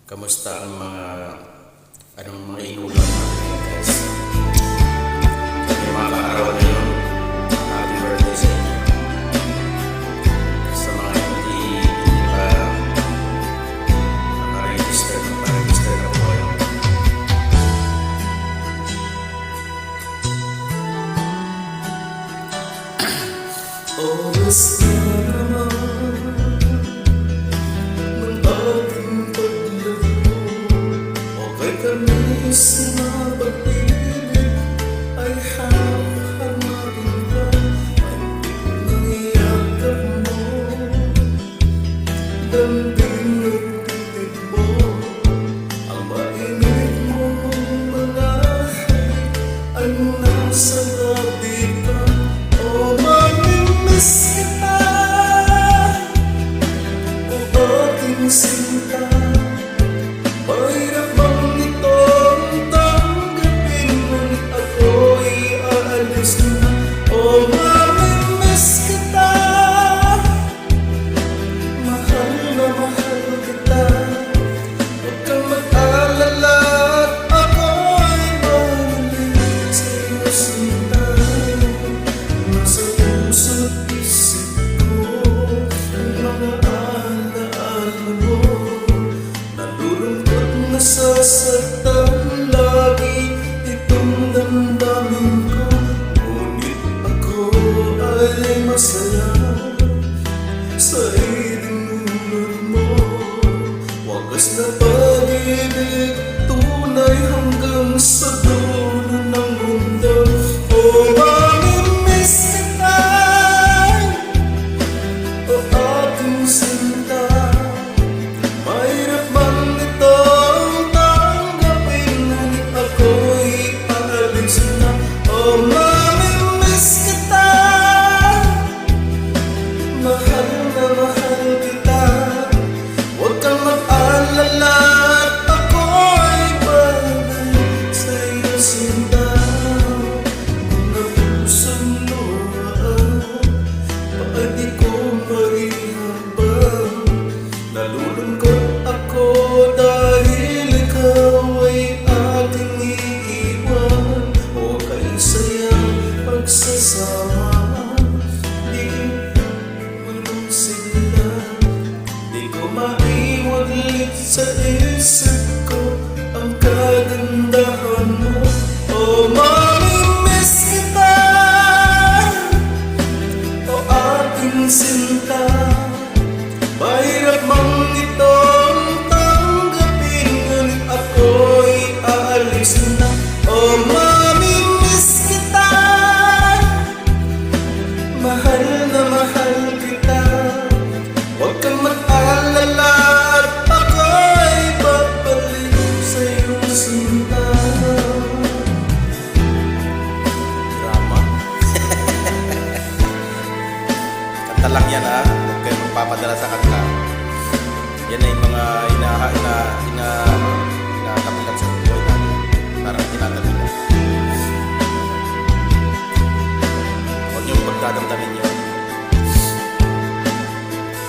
Kamusta ang mga inulan natin, guys? Sa mga araw na yun, happy birthday sa inyo. Sa mga hindi pa nakaregister na po kayo. Oras na naman ng ating paglago, o kay kamis na pag-ibig ay hanap-hanapin ka. Antik ng iyakap mo, lambing at titig mo, ang mainit mong mga halik ay nasa labi ka. O mamimiss kita, o aking sinta. Mahirap bang itong tanggapin, ngunit ako'y aalis na. O mamimiss kita, mahal na mahal kita. Huwag kang mag-alala at ako'y babalik sa'yo, sinta. Nasa puso't isip ko ang mga alaala mo. Nalulungkot, nasasaktan lagi itong damdamin ko. Ngunit ako ay masaya sa idinulot mo. Wagas na pag-ibig, tunay hanggang sa dulo ng mundo. O mamimiss kita, o aking sinta. Mahirap man itong tanggapin, ngunit ako'y aalis na. O mamimiss kita, mahal na mahal kita. Huwag kang mag-alala at ako'y babalik sa'yo, sinta. Mga pusong luhaan, bakit di ko marihabang? Nalulungkot ako dahil ikaw ay aking iiwan. O kay sayang pagsasama, di malusigla. Di ko maiwaglit sa isip ko ang kagandahan mo. O mamimiss kita, o aking sinta. Mahirap mang itong tanggapin, ngunit ako'y aalis na. O mamimiss kita, mahal na mahal kita. Huwag kang mag-alala at ako'y babalik sa'yo, sinta. Drama. Kanta lang yan, ha? Huwag kayo magpapadala sa kanta. Yan ay mga inatapilat sa buhay natin. Parang tinatapilat. Huwag niyong pagdadamdamin yun.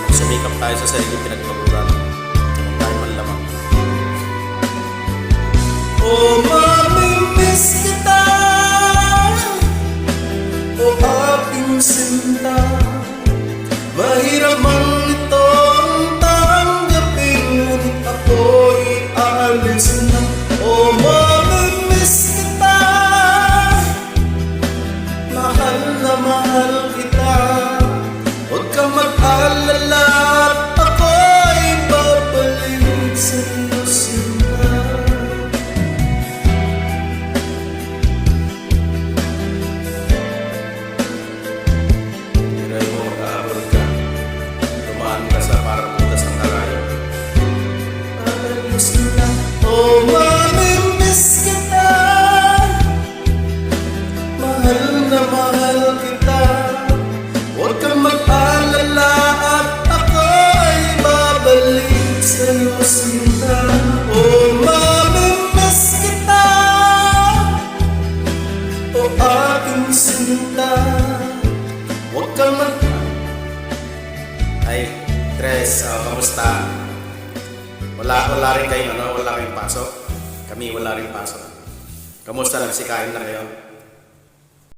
Magsumikap tayo sa sarili pinagpaguran. Huwag tayo manlamang. O mamimiss kita, o aking sinta. Mahirap man itong tanggapin, ngunit ako'y aalis na. O mamimiss kita, mahal na mahal kita. Huwag kang mag-alala at ako'y babalik sa'yo, sinta. Hiray mo mag-aabot ka, tumaan ka sa parang butas ng karayo. Aalis na. O mamimiss kita, mahal na mahal kita. Huwag kang mag-alala at ako'y babalik sa'yo, sinta. O mamimiss kita, o aking sinta. Huwag kang Ay, Tres, kamusta? Wala rin kayong wala kayong pasok. Kami wala rin pasok. Kamusta, nagsikain na kayo?